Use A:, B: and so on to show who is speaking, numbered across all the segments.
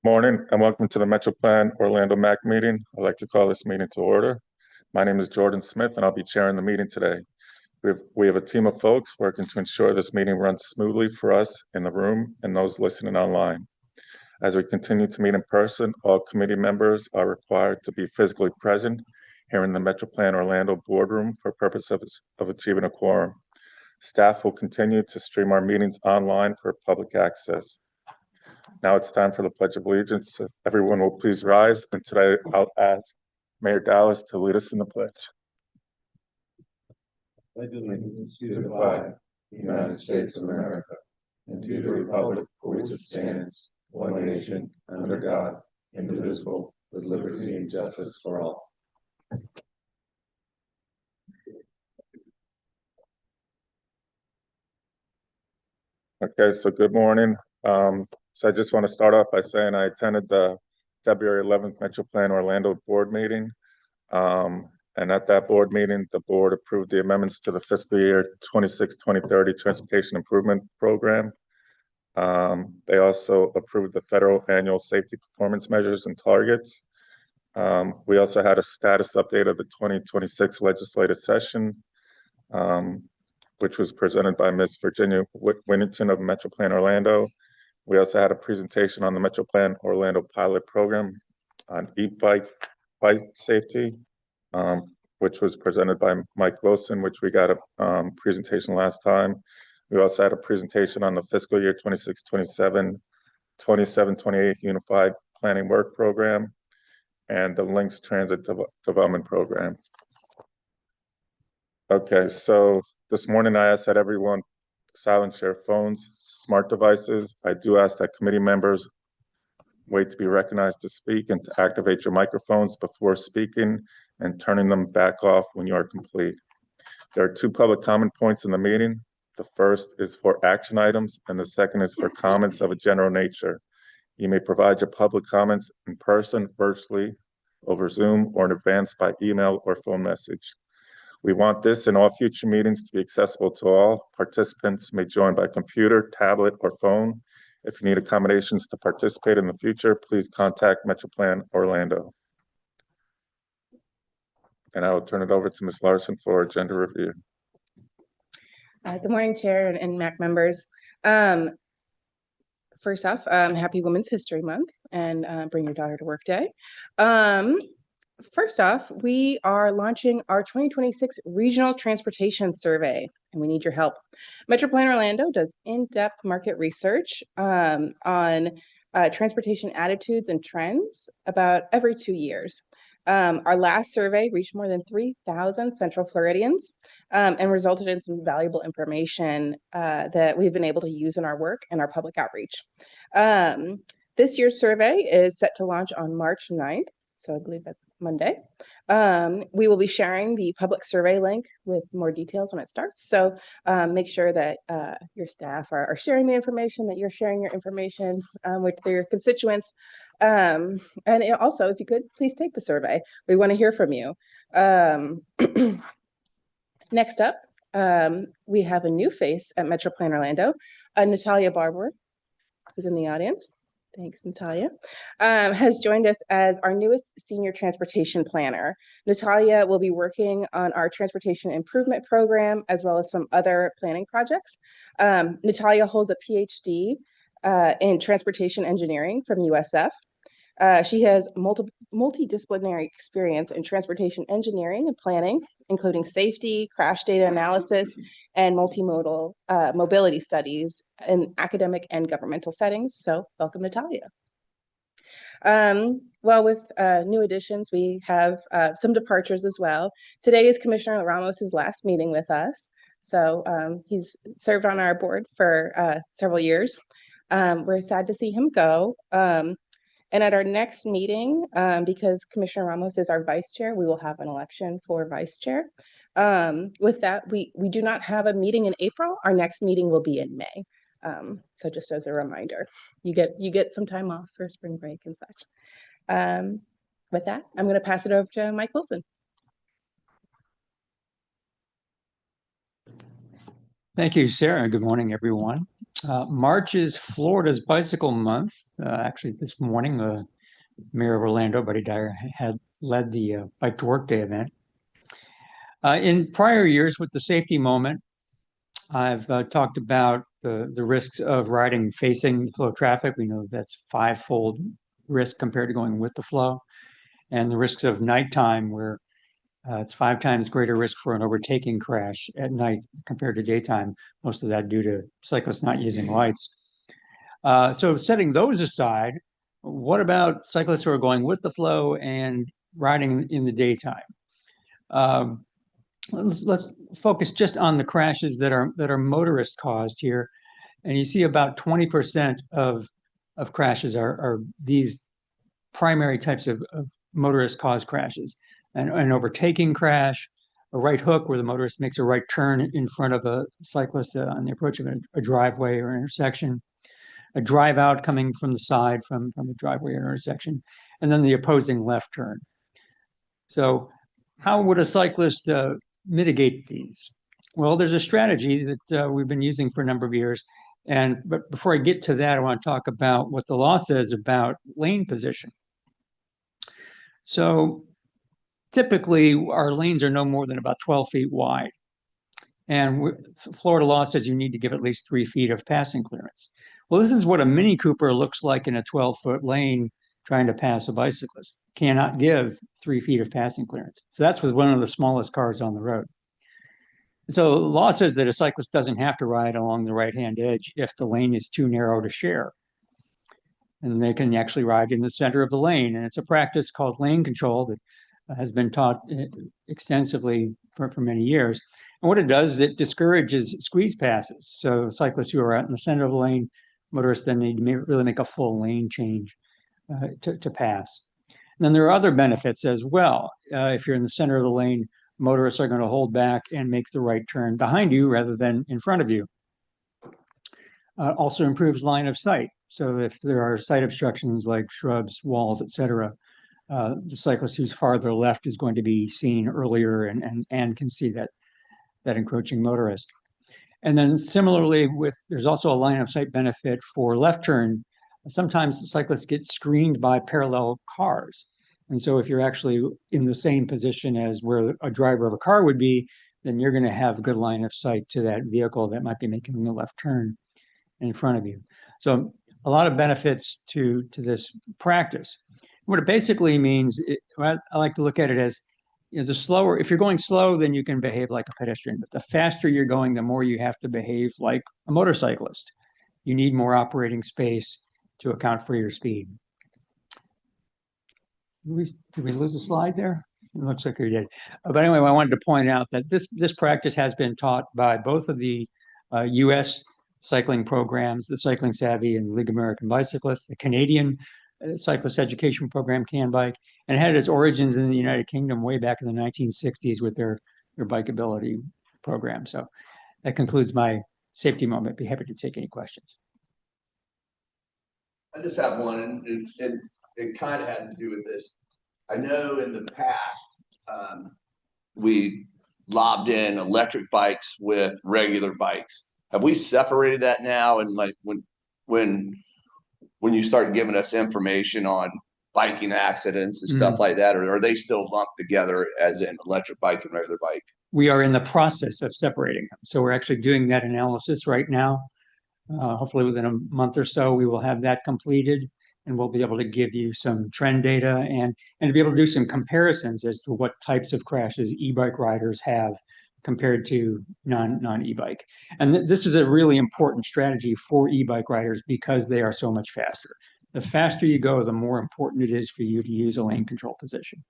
A: Morning and welcome to the Metro Plan Orlando MAC meeting. I'd like to call this meeting to order. My name is Jordan Smith and I'll be chairing the meeting today. We have a team of folks working to ensure this meeting runs smoothly for us in the room and those listening online. As we continue to meet in person, all committee members are required to be physically present here in the Metro Plan Orlando boardroom for purpose of achieving a quorum. Staff will continue to stream our meetings online for public access. Now it's time for the Pledge of Allegiance. If everyone will please rise. And today I'll ask Mayor Dallas to lead us in the pledge.
B: Pledge allegiance to the flag of the United States of America and to the republic for which it stands, one nation, under God, indivisible, with liberty and justice for all.
A: Okay, so good morning. So I just want to start off by saying I attended the February 11th Metro Plan Orlando board meeting. And at that board meeting, the board approved the amendments to the fiscal year 26-2030 Transportation Improvement Program. They also approved the federal annual safety performance measures and targets. We also had a status update of the 2026 legislative session, which was presented by Ms. Virginia Winnington of Metro Plan Orlando. We also had a presentation on the Metro Plan Orlando pilot program on e-bike safety, which was presented by Mike Wilson, which we got a presentation last time. We also had a presentation on the fiscal year 26-27, 27-28 Unified Planning Work Program, and the Links Transit Development Program. Okay, so this morning I asked that everyone silence their phones, smart devices. I do ask that committee members wait to be recognized to speak and to activate your microphones before speaking and turning them back off when you are complete. There are two public comment points in the meeting. The first is for action items and the second is for comments of a general nature. You may provide your public comments in person, virtually, over Zoom, or in advance by email or phone message. We want this in all future meetings to be accessible to all. Participants may join by computer, tablet, or phone. If you need accommodations to participate in the future, please contact Metro Plan Orlando. And I will turn it over to Ms. Larson for agenda review.
C: Good morning, Chair and MAC members. First off, happy Women's History Month and Bring Your Daughter to Work Day. First off, we are launching our 2026 Regional Transportation Survey, and we need your help. Metro Plan Orlando does in-depth market research on transportation attitudes and trends about every 2 years. Our last survey reached more than 3,000 Central Floridians and resulted in some valuable information that we've been able to use in our work and our public outreach. This year's survey is set to launch on March 9th. So I believe that's Monday. We will be sharing the public survey link with more details when it starts. So make sure that your staff are sharing the information, that you're sharing your information with their constituents. And also, if you could, please take the survey. We want to hear from you. Next up, we have a new face at Metro Plan Orlando, Natalia Barber, who's in the audience. Thanks, Natalia, has joined us as our newest senior transportation planner. Natalia will be working on our transportation improvement program as well as some other planning projects. Natalia holds a PhD in transportation engineering from USF. She has multidisciplinary experience in transportation engineering and planning, including safety, crash data analysis, and multimodal mobility studies in academic and governmental settings. So welcome, Natalia. Well, with new additions, we have some departures as well. Today is Commissioner Ramos's last meeting with us. So he's served on our board for several years. We're sad to see him go. And at our next meeting, because Commissioner Ramos is our vice chair, we will have an election for vice chair. With that, we do not have a meeting in April. Our next meeting will be in May. So just as a reminder, you get some time off for spring break and such. With that, I'm going to pass it over to Mike Wilson.
D: Thank you, Sarah. Good morning, everyone. March is Florida's Bicycle Month. Actually, this morning, the mayor of Orlando, Buddy Dyer, had led the Bike to Work Day event. In prior years, with the safety moment, I've talked about the risks of riding facing the flow of traffic. We know that's fivefold risk compared to going with the flow, and the risks of nighttime, where it's 5 times greater risk for an overtaking crash at night compared to daytime, most of that due to cyclists not using lights. So setting those aside, what about cyclists who are going with the flow and riding in the daytime? Let's focus just on the crashes that are motorist caused here. And you see about 20% of crashes are these primary types of motorist caused crashes. An overtaking crash, a right hook where the motorist makes a right turn in front of a cyclist on the approach of a driveway or intersection, a drive out coming from the side from a driveway or intersection, and then the opposing left turn. So how would a cyclist mitigate these? Well, there's a strategy that we've been using for a number of years. But before I get to that, I want to talk about what the law says about lane position. So typically, our lanes are no more than about 12 feet wide. And Florida law says you need to give at least 3 feet of passing clearance. Well, this is what a Mini Cooper looks like in a 12-foot lane trying to pass a bicyclist. Cannot give 3 feet of passing clearance. So that's with one of the smallest cars on the road. So law says that a cyclist doesn't have to ride along the right-hand edge if the lane is too narrow to share. And they can actually ride in the center of the lane. And it's a practice called lane control that has been taught extensively for many years. And what it does is it discourages squeeze passes. So cyclists who are out in the center of the lane, motorists then need to really make a full lane change to pass. And then there are other benefits as well. If you're in the center of the lane, motorists are going to hold back and make the right turn behind you rather than in front of you. Also improves line of sight. So if there are sight obstructions like shrubs, walls, etc., the cyclist who's farther left is going to be seen earlier and can see that encroaching motorist. And then similarly, there's also a line of sight benefit for left turn. Sometimes cyclists get screened by parallel cars. And so if you're actually in the same position as where a driver of a car would be, then you're going to have a good line of sight to that vehicle that might be making the left turn in front of you. So a lot of benefits to this practice. What it basically means, I like to look at it as, the slower, if you're going slow, then you can behave like a pedestrian. But the faster you're going, the more you have to behave like a motorcyclist. You need more operating space to account for your speed. Did we lose a slide there? It looks like we did. But anyway, I wanted to point out that this practice has been taught by both of the U.S. cycling programs, the Cycling Savvy and League of American Bicyclists, the Canadian Cyclist Education Program, CanBike, and it had its origins in the United Kingdom way back in the 1960s with their bikeability program. So that concludes my safety moment. Be happy to take any questions.
E: I just have one, and it kind of has to do with this. I know in the past, we lobbed in electric bikes with regular bikes. Have we separated that now? And like when you start giving us information on biking accidents and stuff like that, or are they still lumped together as an electric bike and regular bike?
D: We are in the process of separating them. So we're actually doing that analysis right now. Hopefully within a month or so, we will have that completed and we'll be able to give you some trend data and to be able to do some comparisons as to what types of crashes e-bike riders have compared to non-e-bike. And this is a really important strategy for e-bike riders because they are so much faster. The faster you go, the more important it is for you to use a lane control position.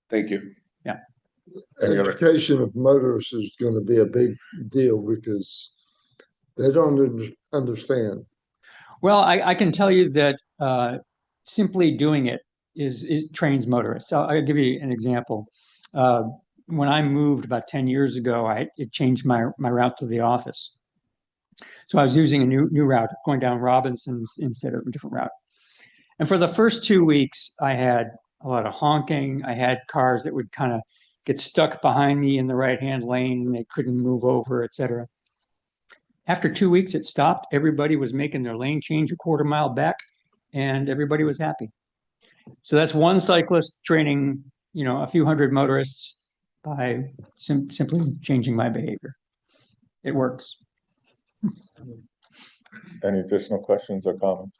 E: Thank you.
D: Yeah.
B: Education of motorists is going to be a big deal because they don't understand.
D: Well, I can tell you that simply doing it trains motorists. I'll give you an example. When I moved about 10 years ago, it changed my route to the office. So I was using a new route, going down Robinson's instead of a different route. And for the first 2 weeks, I had a lot of honking. I had cars that would kind of get stuck behind me in the right-hand lane and they couldn't move over, etc. After 2 weeks, it stopped. Everybody was making their lane change a quarter mile back, and everybody was happy. So that's one cyclist training, a few hundred motorists by simply changing my behavior. It works.
A: Any additional questions or comments?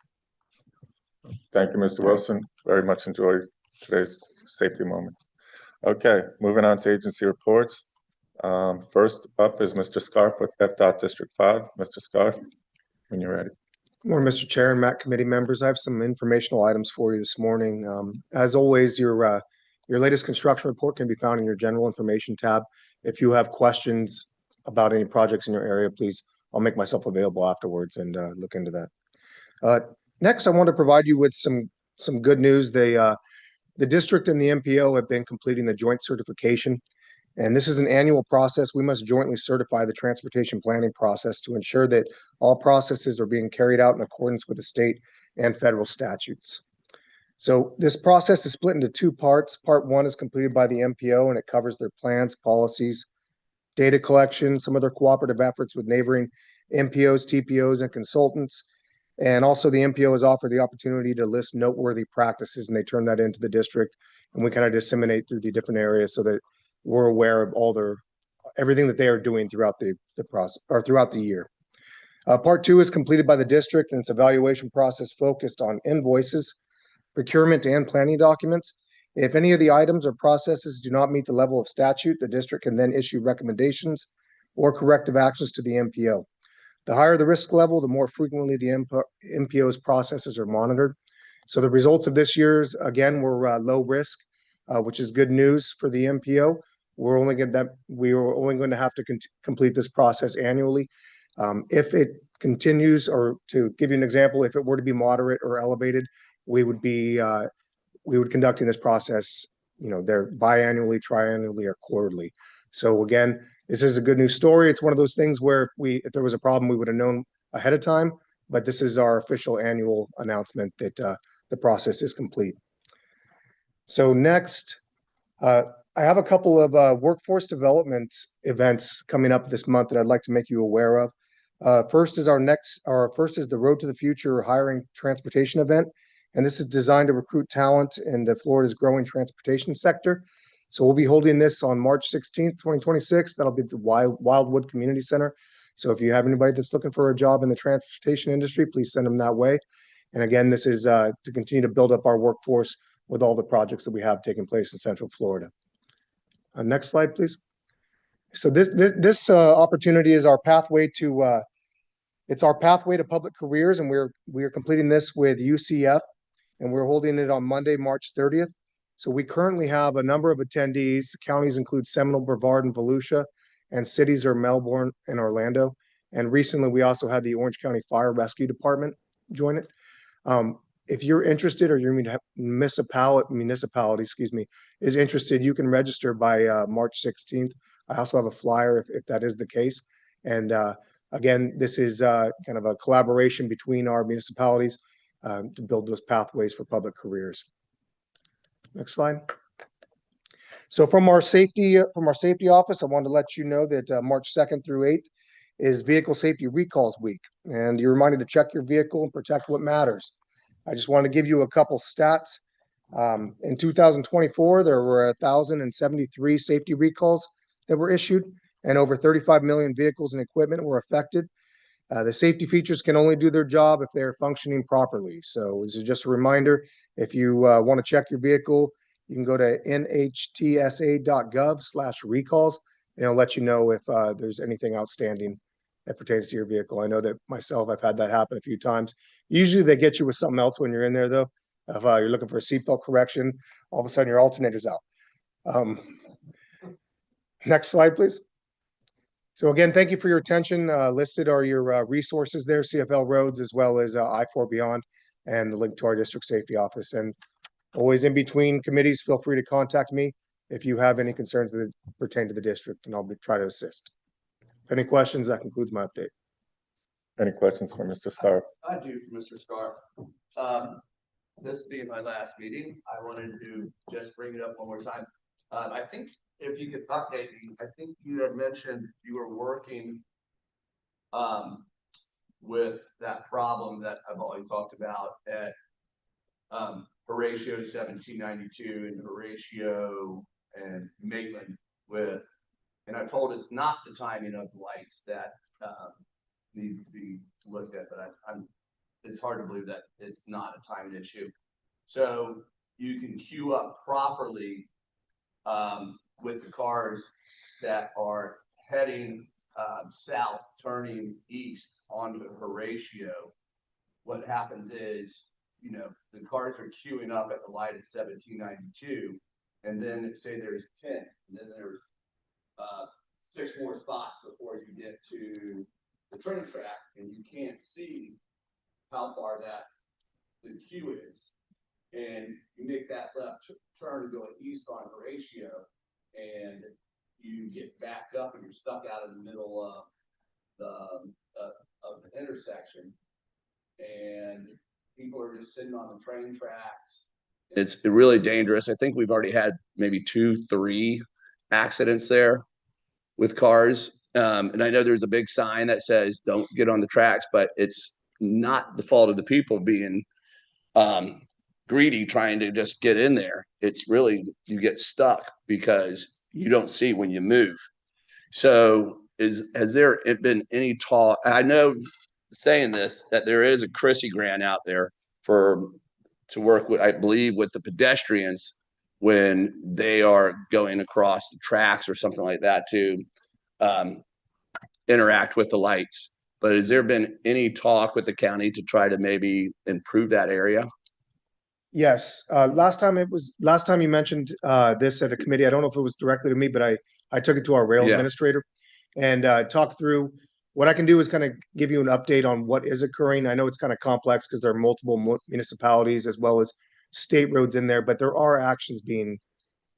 A: Thank you, Mr. Wilson. Very much enjoyed today's safety moment. Okay, moving on to agency reports. First up is Mr. Scarf with FDOT District 5. Mr. Scarf, when you're ready.
F: Good morning, Mr. Chair and MAC committee members. I have some informational items for you this morning. As always, your latest construction report can be found in your general information tab. If you have questions about any projects in your area, please, I'll make myself available afterwards and look into that. Next, I want to provide you with some good news. The district and the MPO have been completing the joint certification. And this is an annual process. We must jointly certify the transportation planning process to ensure that all processes are being carried out in accordance with the state and federal statutes. So this process is split into two parts. Part one is completed by the MPO, and it covers their plans, policies, data collection, some of their cooperative efforts with neighboring MPOs, TPOs, and consultants. And also the MPO has offered the opportunity to list noteworthy practices, and they turn that into the district, and we kind of disseminate through the different areas so that we're aware of everything that they are doing throughout the process or throughout the year. Part two is completed by the district, and its evaluation process focused on invoices, procurement, and planning documents. If any of the items or processes do not meet the level of statute, the district can then issue recommendations or corrective actions to the MPO. The higher the risk level, the more frequently the MPO's processes are monitored. So the results of this year's, again, were low risk, which is good news for the MPO. We are only going to have to complete this process annually. If it continues, or to give you an example, if it were to be moderate or elevated, we would conducting this process, they're biannually, triannually, or quarterly. So again, this is a good news story. It's one of those things where if there was a problem, we would have known ahead of time, but this is our official annual announcement that the process is complete. So next, I have a couple of workforce development events coming up this month that I'd like to make you aware of. First is the Road to the Future hiring transportation event, and this is designed to recruit talent in Florida's growing transportation sector. So we'll be holding this on March 16th, 2026. That'll be at the Wildwood Community Center. So if you have anybody that's looking for a job in the transportation industry, please send them that way. And again, this is to continue to build up our workforce with all the projects that we have taking place in Central Florida. Next slide, please. So this opportunity is our pathway to public careers, and we are completing this with UCF, and we're holding it on Monday, March 30th. So we currently have a number of attendees. Counties include Seminole, Brevard, and Volusia, and cities are Melbourne and Orlando. And recently, we also had the Orange County Fire Rescue Department join it. If you're interested, or your municipality, is interested, you can register by March 16th. I also have a flyer if that is the case. And again, this is kind of a collaboration between our municipalities to build those pathways for public careers. Next slide. So from our safety office, I wanted to let you know that March 2nd through 8th is Vehicle Safety Recalls Week, and you're reminded to check your vehicle and protect what matters. I just want to give you a couple stats. In 2024, there were 1,073 safety recalls that were issued, and over 35 million vehicles and equipment were affected. The safety features can only do their job if they're functioning properly. So this is just a reminder. If you want to check your vehicle, you can go to nhtsa.gov/recalls, and it'll let you know if there's anything outstanding that pertains to your vehicle. I know that myself, I've had that happen a few times. Usually they get you with something else when you're in there, though. If you're looking for a seatbelt correction, all of a sudden your alternator's out. Next slide, please. So again, thank you for your attention. Listed are your resources there, CFL Roads, as well as I-4 Beyond, and the link to our district safety office. And always in between committees, feel free to contact me if you have any concerns that pertain to the district, and I'll try to assist. If any questions, that concludes my update.
A: Any questions for Mr. Scarf?
E: I do, for Mr. Scarf. This being my last meeting, I wanted to just bring it up one more time. I think if you could update me, I think you had mentioned you were working with that problem that I've already talked about at Horatio 1792 and Horatio and Maitland with, and I told it's not the timing of the lights that needs to be looked at, but it's hard to believe that it's not a timing issue. So you can queue up properly with the cars that are heading south, turning east onto Horatio. What happens is, you know, the cars are queuing up at the light at 1792, and then say there's 10, and then there's 6 more spots before you get to the train track, and you can't see how far that the queue is. And you make that left turn going east on Horatio, and you get backed up and you're stuck out in the middle of the intersection, and people are just sitting on the train tracks. It's really dangerous. I think we've already had maybe 2-3 accidents there with cars. And I know there's a big sign that says don't get on the tracks, but it's not the fault of the people being greedy trying to just get in there. It's really, you get stuck because you don't see when you move. So has there been any talk? I know, saying this, that there is a Chrissy grant out there to work with, I believe, with the pedestrians when they are going across the tracks or something like that to interact with the lights. But has there been any talk with the county to try to maybe improve that area?
F: Yes, last time you mentioned this at a committee. I don't know if it was directly to me, but I took it to our rail
E: Yeah.
F: administrator and talked through. What I can do is kind of give you an update on what is occurring. I know it's kind of complex because there are multiple municipalities as well as state roads in there, but there are actions being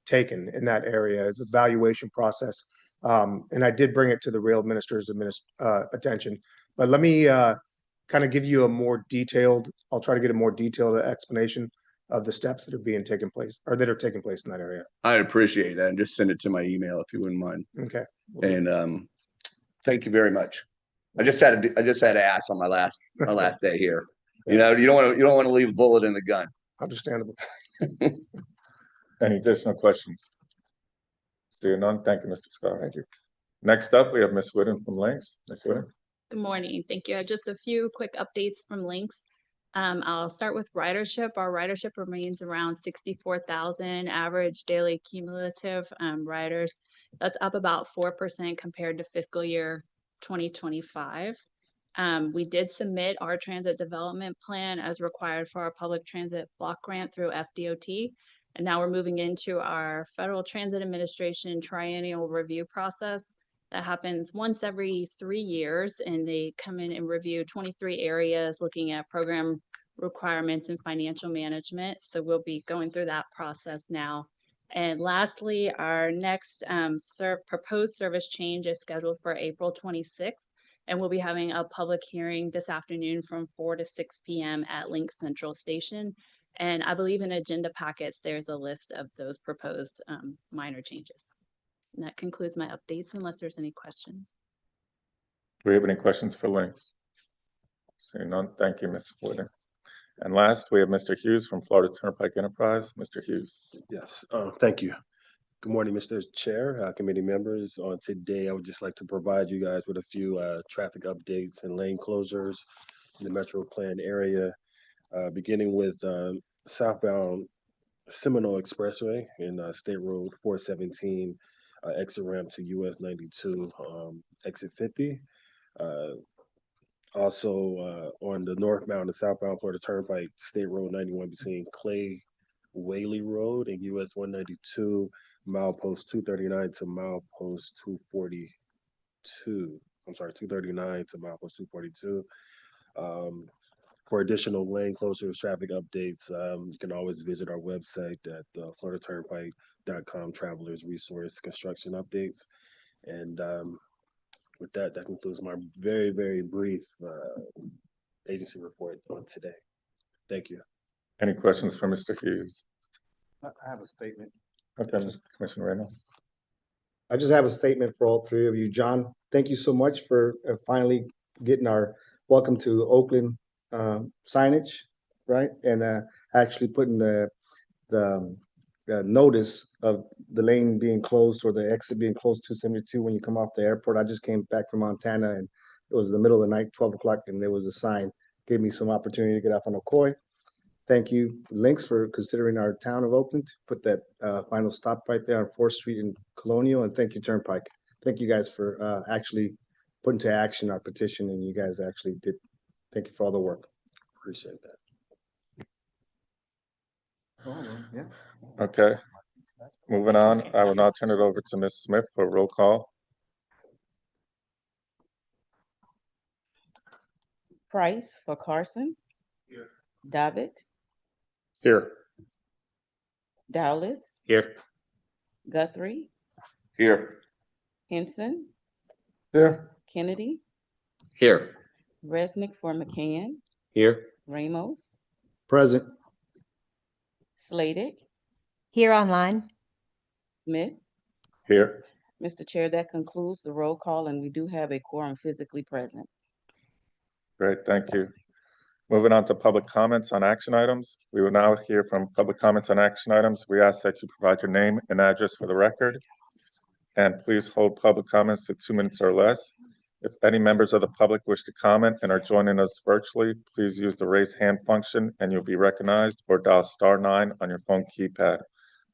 F: taken in that area. It's a valuation process. And I did bring it to the rail administrator's attention. But let me kind of give you I'll try to get a more detailed explanation of the steps that are being taken place or that are taking place in that area.
E: I'd appreciate that, and just send it to my email if you wouldn't mind.
F: Okay.
E: And thank you very much. I just had to ask on my last day here. You know, you don't want to leave a bullet in the gun.
F: Understandable.
A: Any additional questions? Seeing none, thank you, Mr. Scott.
F: Thank you.
A: Next up, we have Ms. Whitten from Lynx. Ms. Whitten.
G: Good morning. Thank you. Just a few quick updates from Lynx. I'll start with ridership. Our ridership remains around 64,000 average daily cumulative riders. That's up about 4% compared to fiscal year 2025. We did submit our transit development plan as required for our public transit block grant through FDOT. And now we're moving into our Federal Transit Administration triennial review process. That happens once every 3 years, and they come in and review 23 areas looking at program requirements and financial management. So we'll be going through that process now. And lastly, our next proposed service change is scheduled for April 26th, and we'll be having a public hearing this afternoon from 4 to 6 p.m. at Lynx Central Station. And I believe in agenda packets, there's a list of those proposed minor changes. And that concludes my updates, unless there's any questions.
A: Do we have any questions for Lynx? Seeing none, thank you, Ms. Whitten. And last, we have Mr. Hughes from Florida Turnpike Enterprise. Mr. Hughes.
H: Yes, thank you. Good morning, Mr. Chair, committee members. On today, I would just like to provide you guys with a few traffic updates and lane closures in the Metro Plan area, beginning with southbound Seminole Expressway in State Road 417, exit ramp to US 92, exit 50. Also on the northbound and southbound Florida Turnpike, State Road 91 between Clay Whaley Road and US 192, milepost 239 to milepost 242. I'm sorry, 239 to milepost 242. For additional lane closures, traffic updates, you can always visit our website at FloridaTurnpike.com, Travelers Resource Construction Updates. And with that, that concludes my very, very brief agency report on today. Thank you.
A: Any questions for Mr. Hughes?
I: I have a statement.
A: Okay, Commissioner Reynolds.
I: I just have a statement for all three of you. John, thank you so much for finally getting our welcome to Oakland signage, right? And actually putting the notice of the lane being closed or the exit being closed 272 when you come off the airport. I just came back from Montana and it was the middle of the night, 12 o'clock, and there was a sign. Gave me some opportunity to get off on Ocoee. Thank you, Lynx, for considering our town of Oakland to put that final stop right there on 4th Street in Colonial. And thank you, Turnpike. Thank you guys for actually putting to action our petition, and you guys actually did. Thank you for all the work.
H: Appreciate that.
I: Yeah.
A: Okay. Moving on, I will now turn it over to Ms. Smith for roll call.
J: Price for Carson. Davitt,
A: Here.
J: Dowless,
A: Here.
J: Guthrie,
E: Here.
J: Henson,
A: Here.
J: Kennedy,
E: Here.
J: Resnick for McCann,
A: Here.
J: Ramos,
I: Present.
J: Slated,
K: Here online.
J: Smith.
A: Here.
J: Mr. Chair, that concludes the roll call, and we do have a quorum physically present.
A: Great, thank you. Moving on to public comments on action items. We will now hear from public comments on action items. We ask that you provide your name and address for the record. And please hold public comments to 2 minutes or less. If any members of the public wish to comment and are joining us virtually, please use the raise hand function and you'll be recognized, or dial *9 on your phone keypad.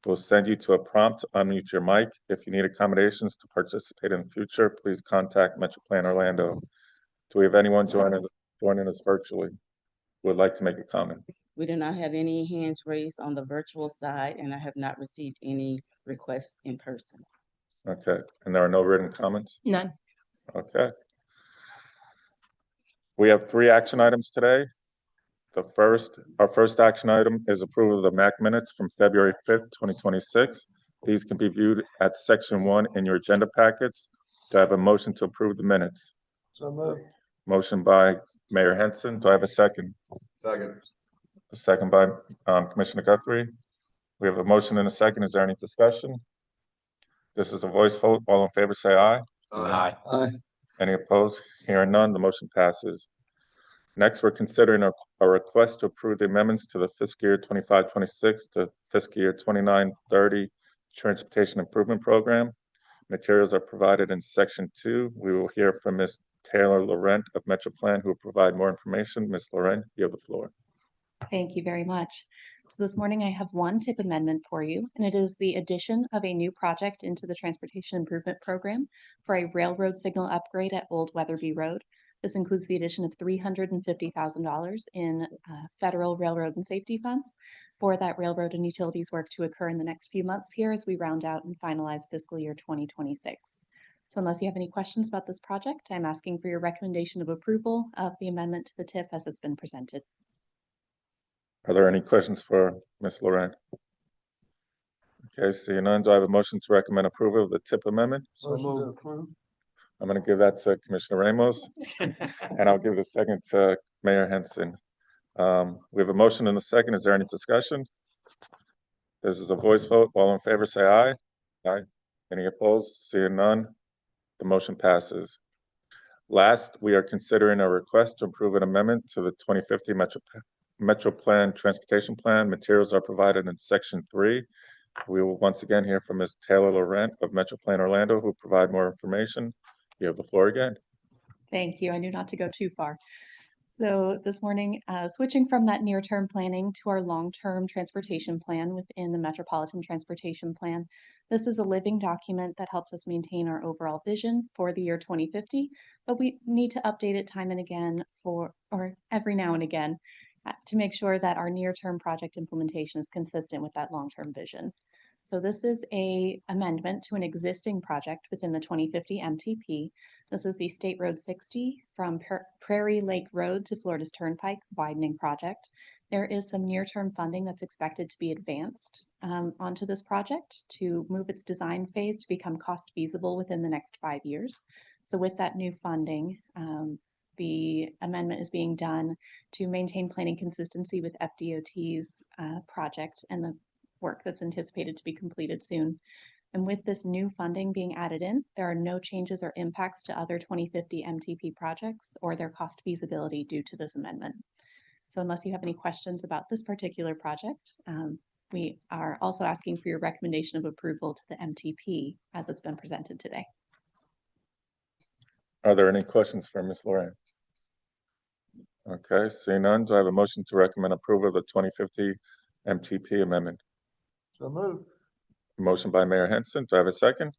A: We'll send you to a prompt to unmute your mic. If you need accommodations to participate in the future, please contact MetroPlan Orlando. Do we have anyone joining us virtually who would like to make a comment?
J: We do not have any hands raised on the virtual side, and I have not received any requests in person.
A: Okay, and there are no written comments?
K: None.
A: Okay. We have 3 action items today. Our first action item is approval of the MAC minutes from February 5th, 2026. These can be viewed at section 1 in your agenda packets. Do I have a motion to approve the minutes?
I: So moved.
A: Motion by Mayor Henson. Do I have a second?
E: Second.
A: A second by Commissioner Guthrie. We have a motion and a second. Is there any discussion? This is a voice vote. All in favor, say aye.
E: Aye.
I: Aye.
A: Any opposed? Hearing none, the motion passes. Next, we're considering a request to approve the amendments to the fiscal year 25-26 to fiscal year 29-30 Transportation Improvement Program. Materials are provided in section 2. We will hear from Ms. Taylor Laurent of MetroPlan, who will provide more information. Ms. Laurent, you have the floor.
L: Thank you very much. So this morning I have one tip amendment for you, and it is the addition of a new project into the Transportation Improvement Program for a railroad signal upgrade at Old Weatherby Road. This includes the addition of $350,000 in federal railroad and safety funds for that railroad and utilities work to occur in the next few months here as we round out and finalize fiscal year 2026. So unless you have any questions about this project, I'm asking for your recommendation of approval of the amendment to the TIP as it's been presented.
A: Are there any questions for Ms. Laurent? Okay, seeing none, do I have a motion to recommend approval of the TIP amendment?
I: So moved.
A: I'm going to give that to Commissioner Ramos, and I'll give the second to Mayor Henson. We have a motion and a second. Is there any discussion? This is a voice vote. All in favor, say aye. Aye. Any opposed? Seeing none, the motion passes. Last, we are considering a request to approve an amendment to the 2050 MetroPlan Transportation Plan. Materials are provided in section 3. We will once again hear from Ms. Taylor Laurent of MetroPlan Orlando, who will provide more information. You have the floor again.
L: Thank you. I knew not to go too far. So this morning, switching from that near-term planning to our long-term transportation plan within the Metropolitan Transportation Plan. This is a living document that helps us maintain our overall vision for the year 2050, but we need to update it time and again or every now and again to make sure that our near-term project implementation is consistent with that long-term vision. So this is a amendment to an existing project within the 2050 MTP. This is the State Road 60 from Prairie Lake Road to Florida's Turnpike widening project. There is some near-term funding that's expected to be advanced onto this project to move its design phase to become cost feasible within the next 5 years. So with that new funding, the amendment is being done to maintain planning consistency with FDOT's project and the work that's anticipated to be completed soon. And with this new funding being added in, there are no changes or impacts to other 2050 MTP projects or their cost feasibility due to this amendment. So unless you have any questions about this particular project, we are also asking for your recommendation of approval to the MTP as it's been presented today.
A: Are there any questions for Ms. Lorraine? Okay, seeing none, do I have a motion to recommend approval of the 2050 MTP amendment?
B: So moved.
A: Motion by Mayor Henson. Do I have a second?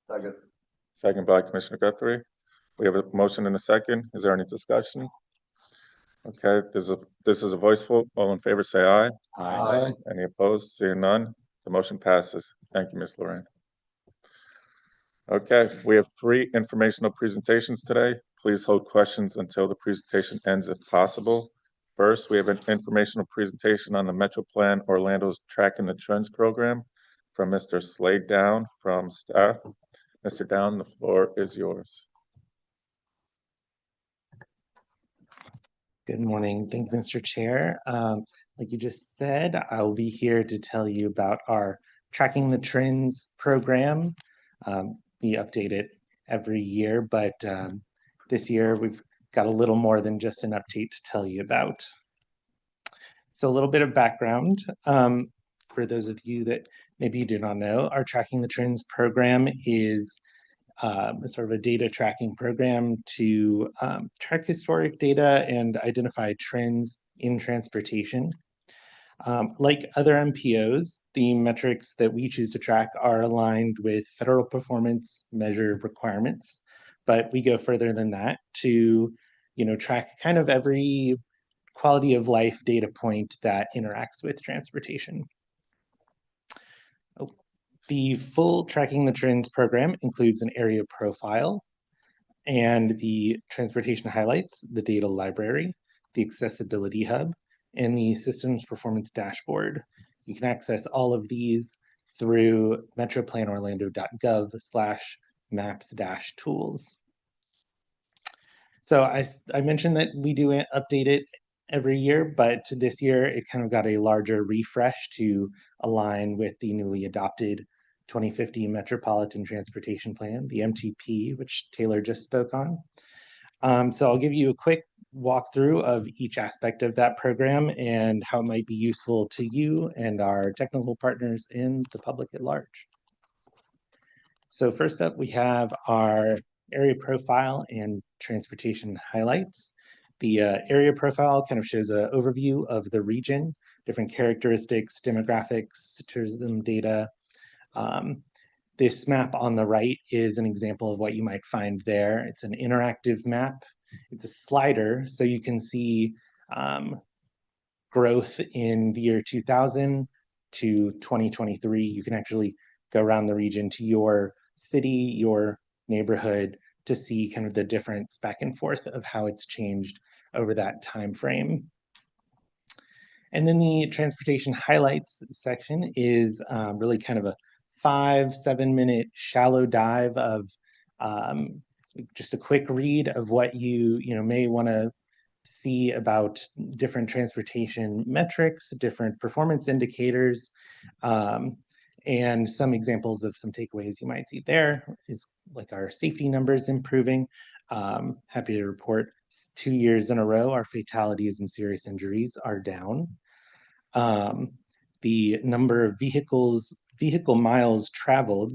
B: Second.
A: Second by Commissioner Guthrie. We have a motion and a second. Is there any discussion? Okay, this is a voice vote. All in favor, say aye.
B: Aye.
A: Any opposed? Seeing none, the motion passes. Thank you, Ms. Lorraine. Okay, we have 3 informational presentations today. Please hold questions until the presentation ends if possible. First, we have an informational presentation on the Metro Plan Orlando's Tracking the Trends program from Mr. Slade Down from staff. Mr. Down, the floor is yours.
K: Good morning. Thank you, Mr. Chair. Like you just said, I'll be here to tell you about our Tracking the Trends program. We update it every year, but this year we've got a little more than just an update to tell you about. So a little bit of background. For those of you that maybe you do not know, our Tracking the Trends program is sort of a data tracking program to track historic data and identify trends in transportation. Like other MPOs, the metrics that we choose to track are aligned with federal performance measure requirements, but we go further than that to, track kind of every quality of life data point that interacts with transportation. The full Tracking the Trends program includes an area profile and the transportation highlights, the data library, the accessibility hub, and the systems performance dashboard. You can access all of these through metroplanorlando.gov/maps-tools. So I mentioned that we do update it every year, but this year it kind of got a larger refresh to align with the newly adopted 2050 Metropolitan Transportation Plan, the MTP, which Taylor just spoke on. So I'll give you a quick walkthrough of each aspect of that program and how it might be useful to you and our technical partners and the public at large. So first up, we have our area profile and transportation highlights. The area profile kind of shows an overview of the region, different characteristics, demographics, tourism data. This map on the right is an example of what you might find there. It's an interactive map. It's a slider, so you can see growth in the year 2000 to 2023. You can actually go around the region to your city, your neighborhood, to see kind of the difference back and forth of how it's changed over that time frame. And then the transportation highlights section is really kind of a 5-7 minute shallow dive of just a quick read of what you may want to see about different transportation metrics, different performance indicators, and some examples of some takeaways you might see there is like our safety numbers improving. Happy to report 2 years in a row, our fatalities and serious injuries are down. The number of vehicle miles traveled,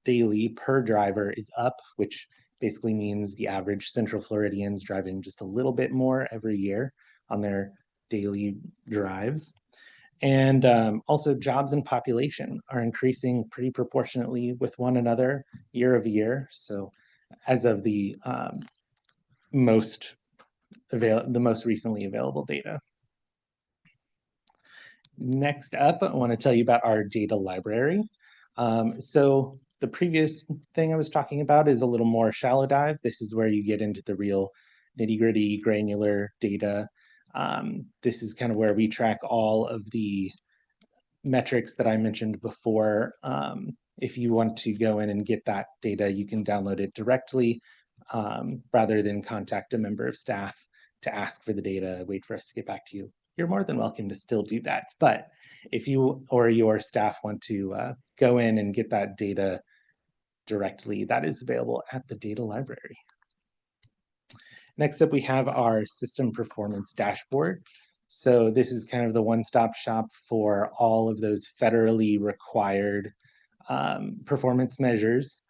K: daily per driver is up, which basically means the average Central Floridians driving just a little bit more every year on their daily drives. And also jobs and population are increasing pretty proportionately with one another year over year. So as of the most recently available data. Next up, I want to tell you about our data library. So the previous thing I was talking about is a little more shallow dive. This is where you get into the real nitty-gritty granular data. This is kind of where we track all of the metrics that I mentioned before. If you want to go in and get that data, you can download it directly rather than contact a member of staff to ask for the data, wait for us to get back to you. you're more than welcome to still do that. But if you or your staff want to go in and get that data directly, that is available at the data library. Next up, we have our system performance dashboard. So this is kind of the one-stop shop for all of those federally required performance measures,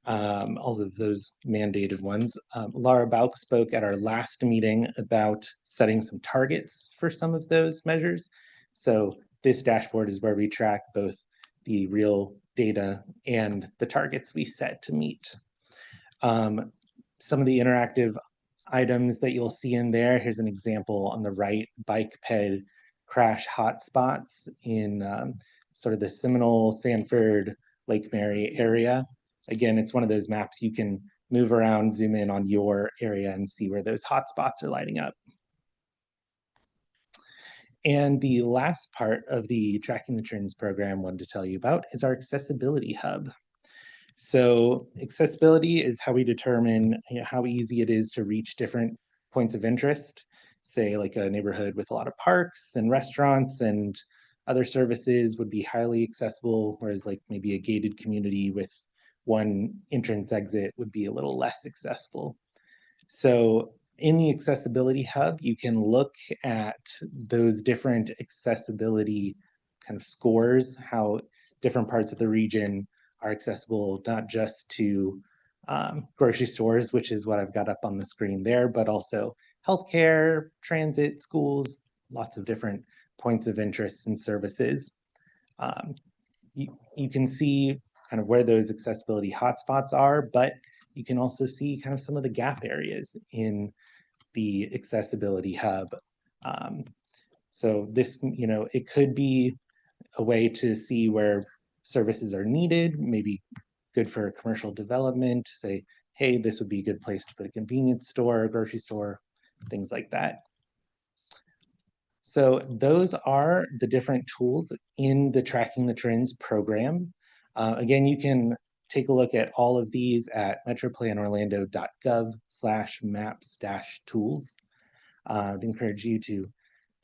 K: all of those mandated ones. Laura Bauk spoke at our last meeting about setting some targets for some of those measures. So this dashboard is where we track both the real data and the targets we set to meet. Some of the interactive items that you'll see in there, here's an example on the right, bike ped crash hotspots in sort of the Seminole, Sanford, Lake Mary area. Again, it's one of those maps you can move around, zoom in on your area and see where those hotspots are lighting up. And the last part of the Tracking the Trends program I wanted to tell you about is our accessibility hub. So accessibility is how we determine how easy it is to reach different points of interest, say like a neighborhood with a lot of parks and restaurants and other services would be highly accessible, whereas like maybe a gated community with one entrance exit would be a little less accessible. So in the accessibility hub, you can look at those different accessibility kind of scores, how different parts of the region are accessible, not just to grocery stores, which is what I've got up on the screen there, but also healthcare, transit, schools, lots of different points of interest and services. You can see kind of where those accessibility hotspots are, but you can also see kind of some of the gap areas in the accessibility hub. So this, it could be a way to see where services are needed, maybe good for commercial development, say, hey, this would be a good place to put a convenience store, a grocery store, things like that. So those are the different tools in the Tracking the Trends program. Again, you can take a look at all of these at metroplanorlando.gov/maps-tools. I'd encourage you to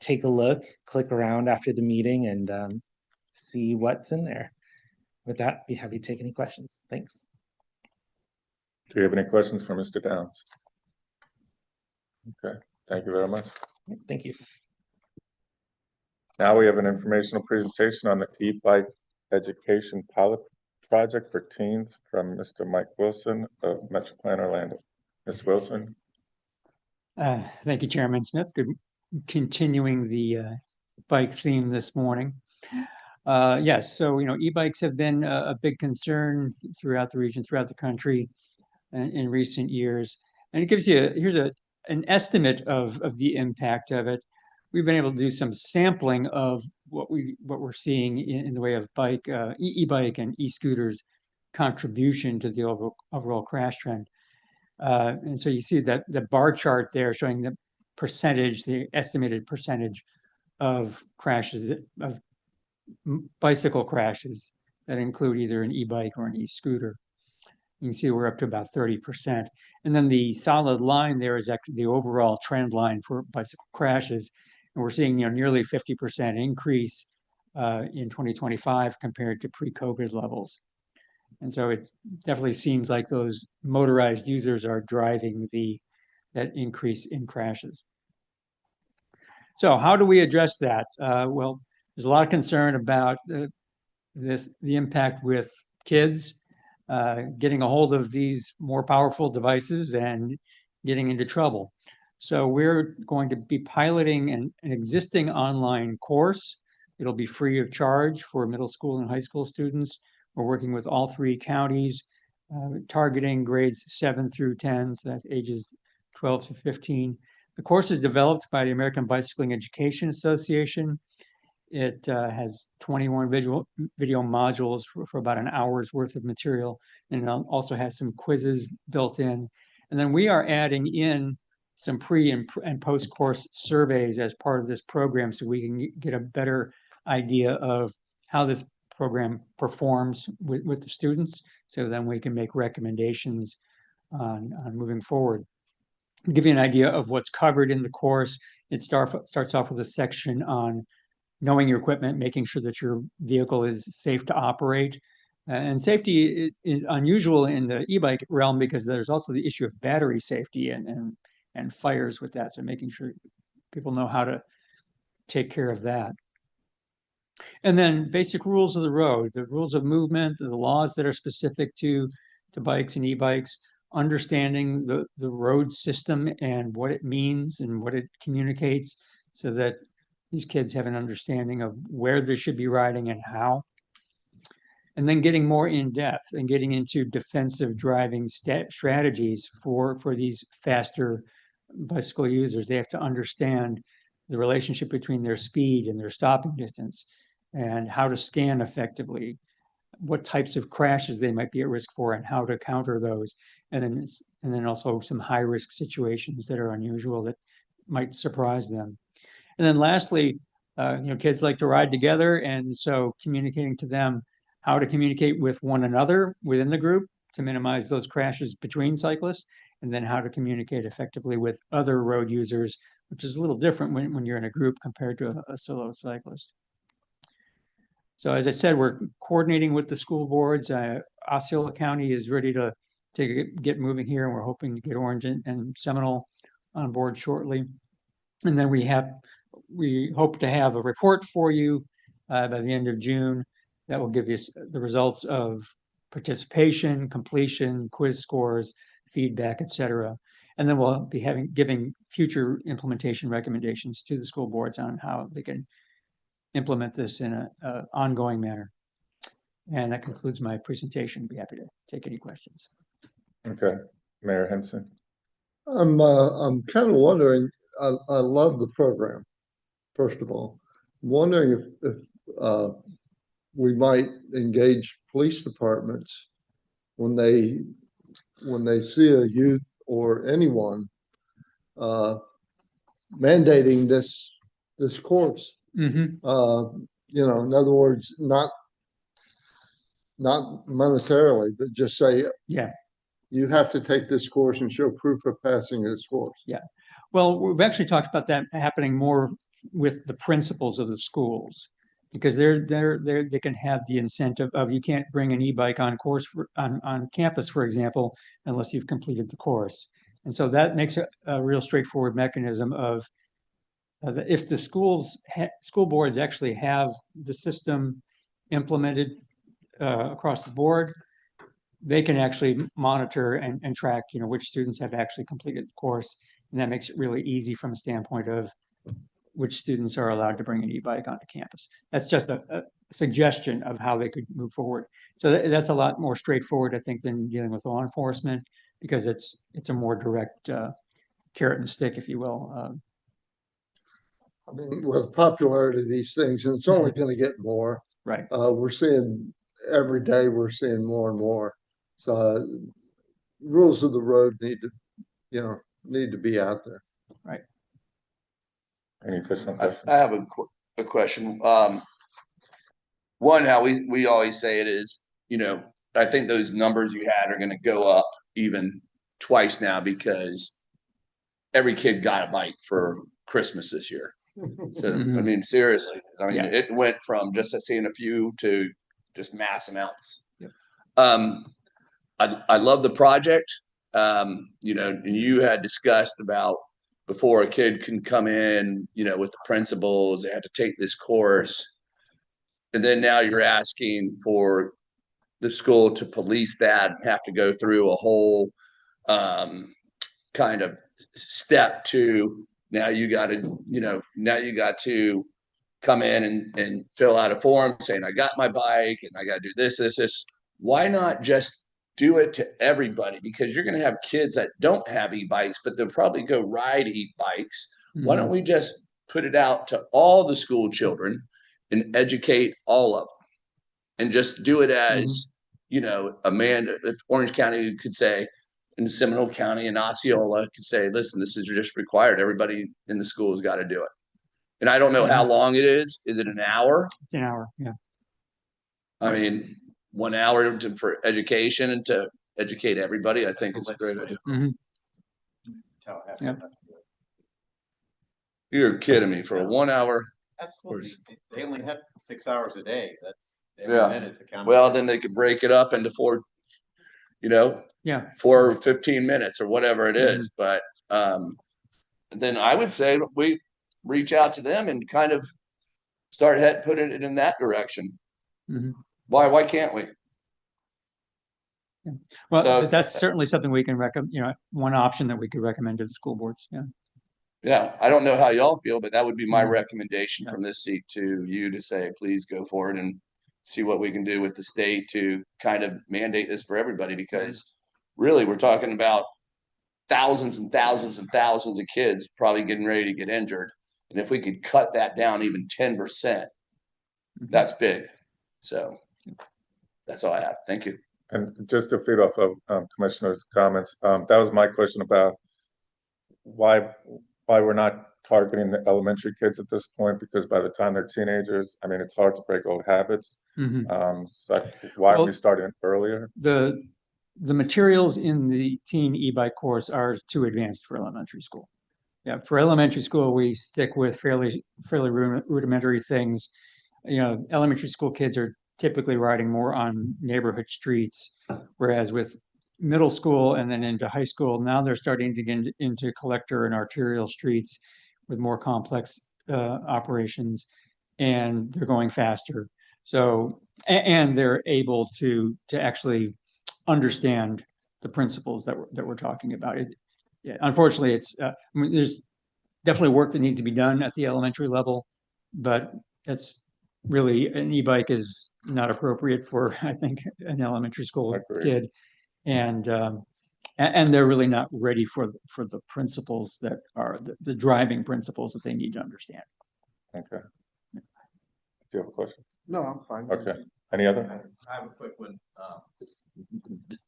K: take a look, click around after the meeting and see what's in there. With that, be happy to take any questions. Thanks.
A: Do you have any questions for Mr. Downs? Okay, thank you very much.
K: Thank you.
A: Now we have an informational presentation on the e-bike education pilot project for teens from Mr. Mike Wilson of Metroplan Orlando. Mr. Wilson.
D: Thank you, Chairman Smith. Good, continuing the bike theme this morning. Yes, so e-bikes have been a big concern throughout the region, throughout the country in recent years, and it gives you here's an estimate of the impact of it. We've been able to do some sampling of what we're seeing in the way of bike, e-bike and e-scooters contribution to the overall crash trend. And so you see that the bar chart there showing the percentage, the estimated percentage of crashes, of bicycle crashes that include either an e-bike or an e-scooter. You can see we're up to about 30%. And then the solid line there is actually the overall trend line for bicycle crashes. And we're seeing nearly 50% increase in 2025 compared to pre-COVID levels. And so it definitely seems like those motorized users are driving that increase in crashes. So how do we address that? Well, there's a lot of concern about the impact with kids getting a hold of these more powerful devices and getting into trouble. So we're going to be piloting an existing online course. It'll be free of charge for middle school and high school students. We're working with all 3 counties, targeting grades 7 through 10, so that's ages 12 to 15. The course is developed by the American Bicycling Education Association. It has 21 video modules for about an hour's worth of material, and it also has some quizzes built in. And then we are adding in some pre and post-course surveys as part of this program so we can get a better idea of how this program performs with the students, so then we can make recommendations on moving forward. To give you an idea of what's covered in the course, starts off with a section on knowing your equipment, making sure that your vehicle is safe to operate. And safety is unusual in the e-bike realm because there's also the issue of battery safety and fires with that. So making sure people know how to take care of that. And then basic rules of the road, the rules of movement, the laws that are specific to bikes and e-bikes, understanding the road system and what it means and what it communicates so that these kids have an understanding of where they should be riding and how. And then getting more in depth and getting into defensive driving strategies for these faster bicycle users. They have to understand the relationship between their speed and their stopping distance and how to scan effectively, what types of crashes they might be at risk for and how to counter those. And then also some high risk situations that are unusual that might surprise them. And then lastly, kids like to ride together. And so communicating to them how to communicate with one another within the group to minimize those crashes between cyclists, and then how to communicate effectively with other road users, which is a little different when you're in a group compared to a solo cyclist. So as I said, we're coordinating with the school boards. Osceola County is ready to get moving here, and we're hoping to get Orange and Seminole on board shortly. And then we hope to have a report for you by the end of June that will give you the results of participation, completion, quiz scores, feedback, etc. And then we'll be giving future implementation recommendations to the school boards on how they can implement this in an ongoing manner. And that concludes my presentation. Be happy to take any questions.
A: Okay, Mayor Henson.
B: I'm kind of wondering, I love the program, first of all. I'm wondering if we might engage police departments when they see a youth or anyone mandating this course.
D: Mm-hmm.
B: In other words, not monetarily, but just say,
D: yeah,
B: you have to take this course and show proof of passing this course.
D: Yeah. Well, we've actually talked about that happening more with the principals of the schools, because they can have the incentive of you can't bring an e-bike on campus, for example, unless you've completed the course. And so that makes a real straightforward mechanism of if the school boards actually have the system implemented across the board, they can actually monitor and track, which students have actually completed the course. And that makes it really easy from a standpoint of which students are allowed to bring an e-bike onto campus. That's just a suggestion of how they could move forward. So that's a lot more straightforward, I think, than dealing with law enforcement, because it's a more direct carrot and stick, if you will.
B: I mean, with the popularity of these things, and it's only going to get more.
D: Right.
B: We're seeing every day, we're seeing more and more. So rules of the road need to be out there.
D: Right.
A: Any additional questions?
E: I have a question. One, how we always say it is, I think those numbers you had are going to go up even twice now because every kid got a bike for Christmas this year. So,
D: Mhm.
E: I mean, seriously,
D: Yeah.
E: it went from just seeing a few to just mass amounts.
D: Yep.
E: I love the project. And you had discussed about before a kid can come in, with the principals, they have to take this course. And then now you're asking for the school to police that and have to go through a whole kind of step to now you got to come in and fill out a form saying, I got my bike and I got to do this. Why not just do it to everybody? Because you're going to have kids that don't have e-bikes, but they'll probably go ride e-bikes.
D: Mm-hmm.
E: Why don't we just put it out to all the school children and educate all of them and just do it as, Amanda, if Orange County could say, and Seminole County and Osceola could say, listen, this is just required. Everybody in the school has got to do it. And I don't know how long it is. Is it an hour?
D: It's an hour. Yeah.
E: I mean, 1 hour for education and to educate everybody, I think it's a great idea.
D: Mm-hmm.
M: Tell
D: Yep.
E: You're kidding me for a 1 hour.
M: Absolutely. They only have 6 hours a day. That's
E: Yeah.
M: every minute's accounted.
E: Well, then they could break it up into 4,
D: Yeah.
E: 4 or 15 minutes or whatever it
D: Mhm.
E: is. But then I would say we reach out to them and kind of put it in that direction.
D: Mhm.
E: Why can't we?
D: Well,
E: So-
D: that's certainly something we can recommend, one option that we could recommend to the school boards. Yeah.
E: Yeah, I don't know how y'all feel, but that would be my
D: Mhm.
E: recommendation
D: Yeah.
E: from this seat to you, to say, please go forward and see what we can do with the state to kind of mandate this for everybody, because really we're talking about thousands and thousands and thousands of kids probably getting ready to get injured. And if we could cut that down even 10%, that's big. So that's all I have. Thank you.
A: And just to feed off of Commissioner's comments, that was my question about why we're not targeting the elementary kids at this point, because by the time they're teenagers, I mean, it's hard to break old habits.
D: Mhm.
A: So why are
D: Well,
A: we starting it earlier?
D: The materials in the teen e-bike course are too advanced for elementary school. Yeah, for elementary school, we stick with fairly rudimentary things. Elementary school kids are typically riding more on neighborhood streets, whereas with middle school and then into high school, now they're starting to get into collector and arterial streets with more complex operations, and they're going faster. So, and they're able to actually understand the principles that we're talking about. Yeah, unfortunately, there's definitely work that needs to be done at the elementary level, but that's really, an e-bike is not appropriate for, I think, an elementary school kid, and they're really not ready for the principles that are the driving principles that they need to understand.
A: Okay. Do you have a question?
I: No, I'm fine.
A: Okay. Any other?
M: I have a quick one.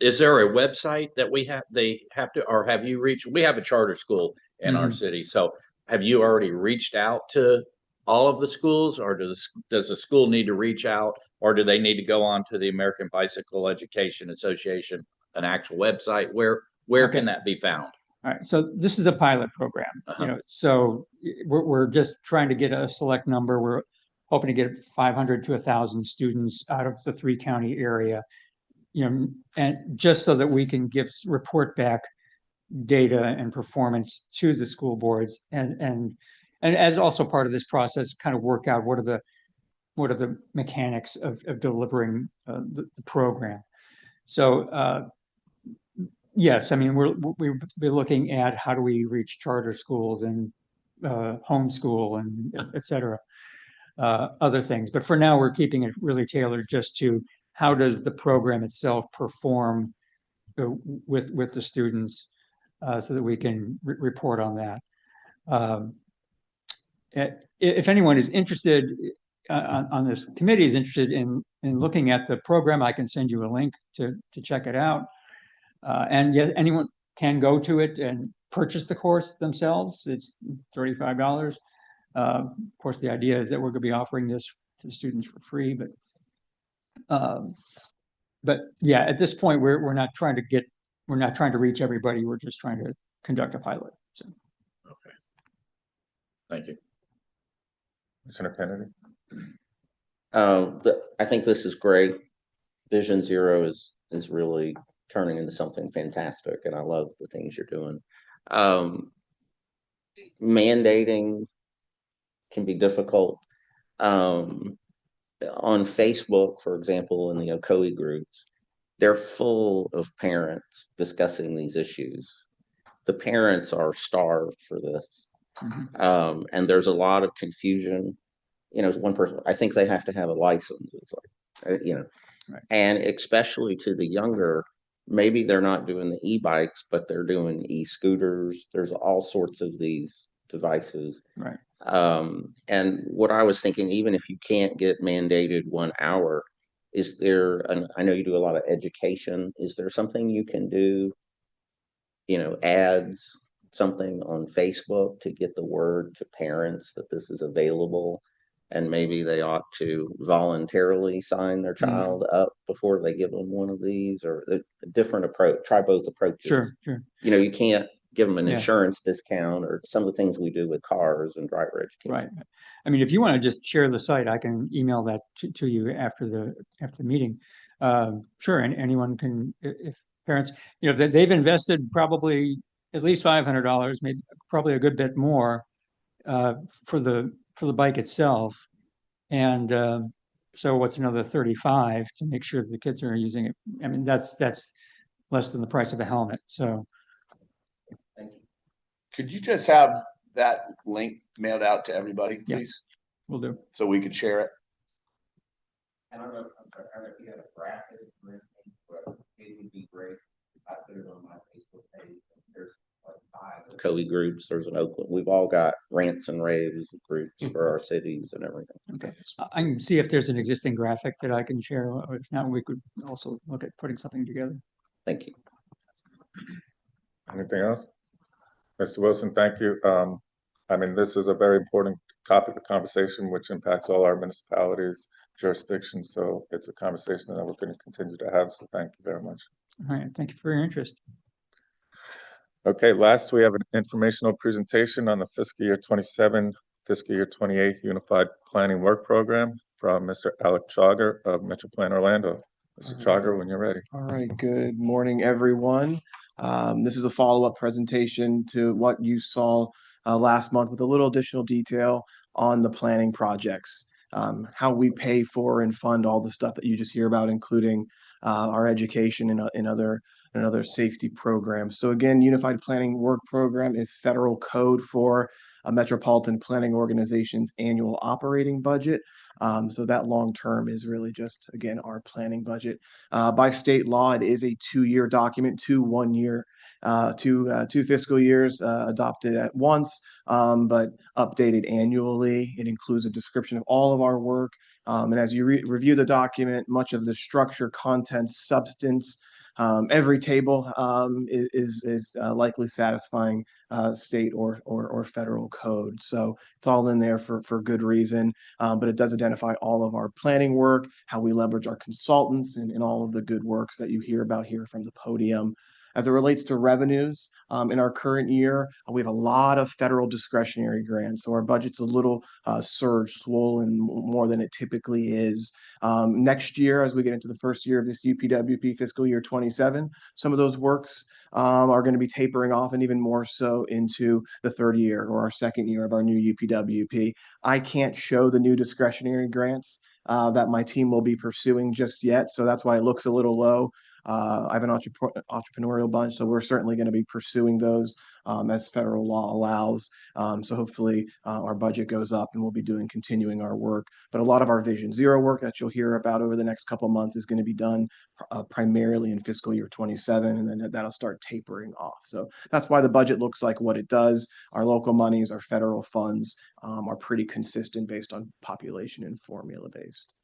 N: Is there a website that they have to, or have you reached, we have a charter school in our
D: Mhm.
N: city. So have you already reached out to all of the schools, or does the school need to reach out, or do they need to go on to the American Bicycle Education Association, an actual website? Where
D: Okay.
N: can that be found?
D: All right, so this is a pilot program, so we're just trying to get a select number. We're hoping to get 500 to 1,000 students out of the 3-county area, and just so that we can report back data and performance to the school boards, and as also part of this process, kind of work out what are the mechanics of delivering the program. So yes, I mean, we'll be looking at how do we reach charter schools and homeschool and et cetera, other things. But for now, we're keeping it really tailored just to how does the program itself perform with the students, so that we can report on that. If anyone is interested on this committee is interested in looking at the program, I can send you a link to check it out. And yes, anyone can go to it and purchase the course themselves. It's $35. Of course, the idea is that we're going to be offering this to students for free, but yeah, at this point, we're not trying to reach everybody. We're just trying to conduct a pilot. So.
N: Okay. Thank you.
A: Commissioner Kennedy?
O: I think this is great. Vision Zero is really turning into something fantastic, and I love the things you're doing. Mandating can be difficult. On Facebook, for example, in the OCOE groups, they're full of parents discussing these issues. The parents are starved for this.
D: Mhm.
O: And there's a lot of confusion. One person, I think they have to have a license. It's like,
D: Right.
O: And especially to the younger, maybe they're not doing the e-bikes, but they're doing e-scooters. There's all sorts of these devices.
D: Right.
O: And what I was thinking, even if you can't get mandated 1 hour, is there, and I know you do a lot of education, is there something you can do, ads, something on Facebook to get the word to parents that this is available, and maybe they ought to voluntarily sign their child up before they give them one of these, or a different approach, try both approaches.
D: Sure.
O: You can't give them an
D: Yeah.
O: insurance discount or some of the things we do with cars and driver education.
D: Right. I mean, if you want to just share the site, I can email that to you after the meeting. Sure, and anyone can, if parents, if they've invested probably at least $500, maybe probably a good bit more for the bike itself. And so what's another 35 to make sure that the kids are using it? I mean, that's less than the price of a helmet. So
E: Could you just have that link mailed out to everybody,
D: Yeah.
E: please?
D: we'll do.
E: So we could share it.
O: I don't know, I don't know if you had a graphic or anything, but it would be great. I put it on my Facebook page. There's like 5 COE groups. There's an Oakland. We've all got rants and raves groups for our cities and everything.
D: Okay. I can see if there's an existing graphic that I can share. Or if not, we could also look at putting something together.
O: Thank you.
A: Anything else? Mr. Wilson, thank you. I mean, this is a very important topic of conversation which impacts all our municipalities, jurisdictions. So it's a conversation that we're going to continue to have. So thank you very much.
D: All right. Thank you for your interest.
A: Okay, last we have an informational presentation on the fiscal year 27, fiscal year 28 Unified Planning Work Program from Mr. Alec Chager of Metro Plan Orlando. Mr. Chager, when you're ready.
P: All right, good morning, everyone. This is a follow-up presentation to what you saw last month with a little additional detail on the planning projects, how we pay for and fund all the stuff that you just hear about, including our education and other safety programs. So again, Unified Planning Work Program is federal code for a metropolitan planning organization's annual operating budget. So that long term is really just, again, our planning budget. By state law, it is a 2-year document, two fiscal years adopted at once, but updated annually. It includes a description of all of our work. And as you review the document, much of the structure, content, substance, every table is likely satisfying state or federal code. So it's all in there for good reason, but it does identify all of our planning work, how we leverage our consultants, and all of the good works that you hear about here from the podium. As it relates to revenues, in our current year, we have a lot of federal discretionary grants. So our budget's a little swollen more than it typically is. Next year, as we get into the first year of this UPWP fiscal year 27, some of those works are going to be tapering off, and even more so into the third year or our second year of our new UPWP. I can't show the new discretionary grants that my team will be pursuing just yet, so that's why it looks a little low. I have an entrepreneurial bunch, so we're certainly going to be pursuing those as federal law allows. So hopefully our budget goes up and we'll be continuing our work. But a lot of our Vision Zero work that you'll hear about over the next couple of months is going to be done primarily in fiscal year 27, and then that'll start tapering off. So that's why the budget looks like what it does. Our local monies, our federal funds are pretty consistent based on population and formula based.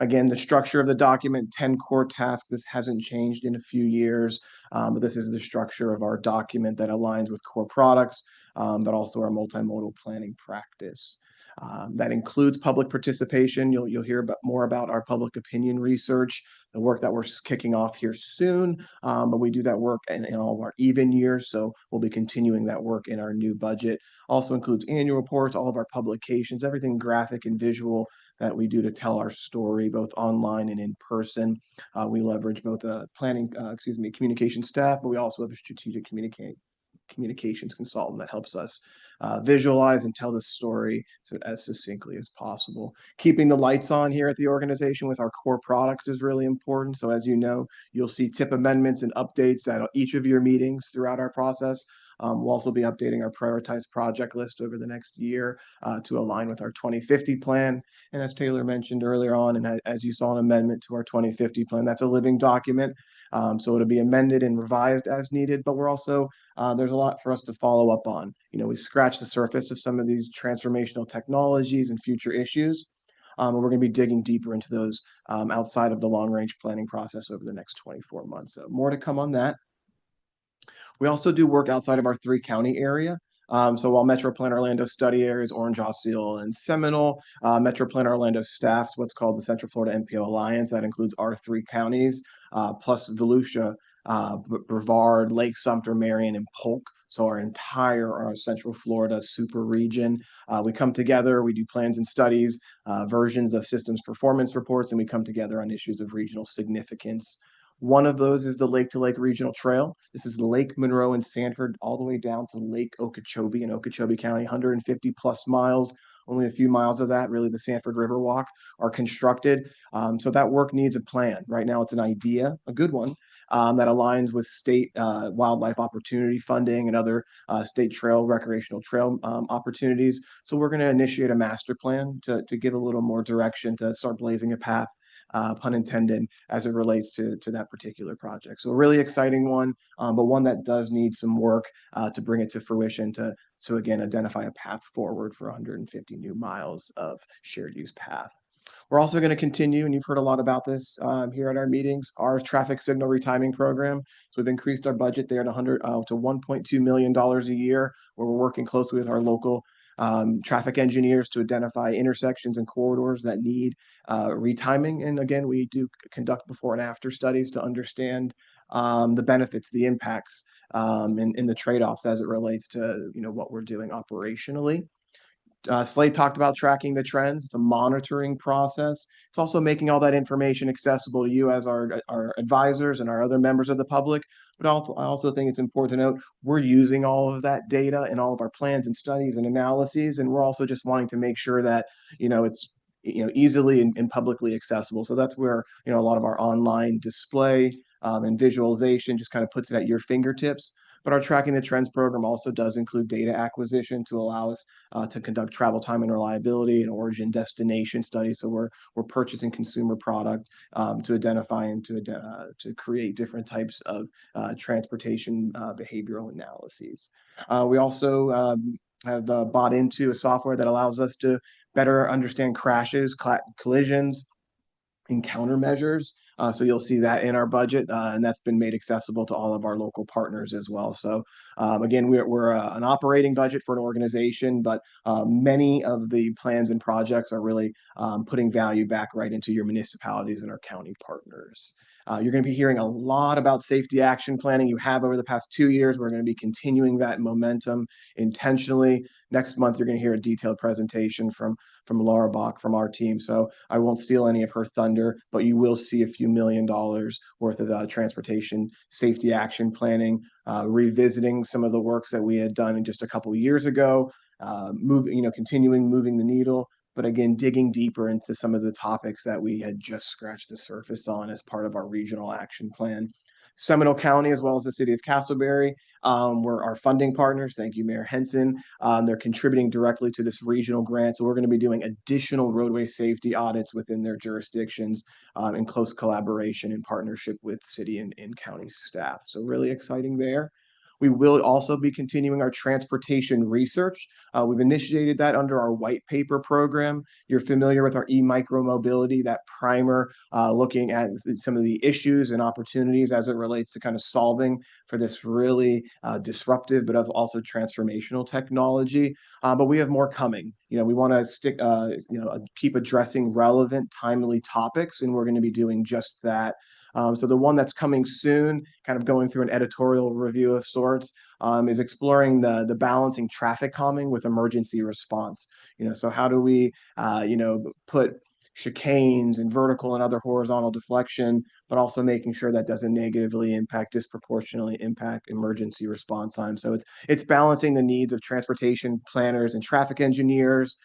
P: Again, the structure of the document, 10 core tasks. This hasn't changed in a few years, but this is the structure of our document that aligns with core products, but also our multimodal planning practice. That includes public participation. You'll hear more about our public opinion research, the work that we're kicking off here soon, but we do that work in all of our even years, so we'll be continuing that work in our new budget. Also includes annual reports, all of our publications, everything graphic and visual that we do to tell our story, both online and in person. We leverage both communication staff, but we also have a strategic communications consultant that helps us visualize and tell the story as succinctly as possible. Keeping the lights on here at the organization with our core products is really important. So as you know, you'll see tip amendments and updates at each of your meetings throughout our process. We'll also be updating our prioritized project list over the next year to align with our 2050 plan. And as Taylor mentioned earlier on, and as you saw an amendment to our 2050 plan, that's a living document. So it'll be amended and revised as needed, but we're also, there's a lot for us to follow up on. We scratched the surface of some of these transformational technologies and future issues. And we're going to be digging deeper into those outside of the long-range planning process over the next 24 months. So more to come on that. We also do work outside of our 3-county area. So while Metro Plan Orlando study areas, Orange, Osceola, and Seminole, Metro Plan Orlando staffs what's called the Central Florida MPO Alliance. That includes our 3 counties, plus Volusia, Brevard, Lake Sumter, Marion, and Polk. So our entire Central Florida super region, we come together, we do plans and studies, versions of systems performance reports, and we come together on issues of regional significance. One of those is the Lake to Lake Regional Trail. This is Lake Monroe and Sanford, all the way down to Lake Okeechobee in Okeechobee County, 150 plus miles. Only a few miles of that, really, the Sanford River Walk, are constructed. So that work needs a plan. Right now, it's an idea, a good one, that aligns with state wildlife opportunity funding and other state trail, recreational trail opportunities. So we're going to initiate a master plan to give a little more direction, to start blazing a path, pun intended, as it relates to that particular project. So a really exciting one, but one that does need some work to bring it to fruition, to again identify a path forward for 150 new miles of shared use path. We're also going to continue, and you've heard a lot about this here at our meetings, our traffic signal retiming program. So we've increased our budget there to $1.2 million a year, where we're working closely with our local traffic engineers to identify intersections and corridors that need retiming. And again, we do conduct before and after studies to understand the benefits, the impacts, and the trade-offs as it relates to what we're doing operationally. Slade talked about tracking the trends. It's a monitoring process. It's also making all that information accessible to you as our advisors and our other members of the public. But I also think it's important to note we're using all of that data in all of our plans and studies and analyses, and we're also just wanting to make sure that it's easily and publicly accessible. So that's where a lot of our online display and visualization just kind of puts it at your fingertips. But our Tracking the Trends program also does include data acquisition to allow us to conduct travel time and reliability and origin destination studies. So we're purchasing consumer product to identify and to create different types of transportation behavioral analyses. We also have bought into a software that allows us to better understand crashes, collisions, and countermeasures. So you'll see that in our budget, and that's been made accessible to all of our local partners as well. So again, we're an operating budget for an organization, but many of the plans and projects are really putting value back right into your municipalities and our county partners. You're going to be hearing a lot about safety action planning. You have over the past 2 years. We're going to be continuing that momentum intentionally. Next month, you're going to hear a detailed presentation from Laura Bach from our team. So I won't steal any of her thunder, but you will see a few $1 million worth of transportation safety action planning, revisiting some of the works that we had done in just a couple of years ago, continuing moving the needle. But again, digging deeper into some of the topics that we had just scratched the surface on as part of our regional action plan. Seminole County, as well as the city of Castleberry, were our funding partners. Thank you, Mayor Henson. They're contributing directly to this regional grant. So we're going to be doing additional roadway safety audits within their jurisdictions in close collaboration and partnership with city and county staff. So really exciting there. We will also be continuing our transportation research. We've initiated that under our white paper program. You're familiar with our e-micromobility, that primer looking at some of the issues and opportunities as it relates to kind of solving for this really disruptive, but also transformational technology. But we have more coming. We want to keep addressing relevant, timely topics, and we're going to be doing just that. So the one that's coming soon, kind of going through an editorial review of sorts, is exploring the balancing traffic calming with emergency response. So how do we, put chicanes and vertical and other horizontal deflection, but also making sure that doesn't disproportionately impact emergency response time. So it's balancing the needs of transportation planners and traffic engineers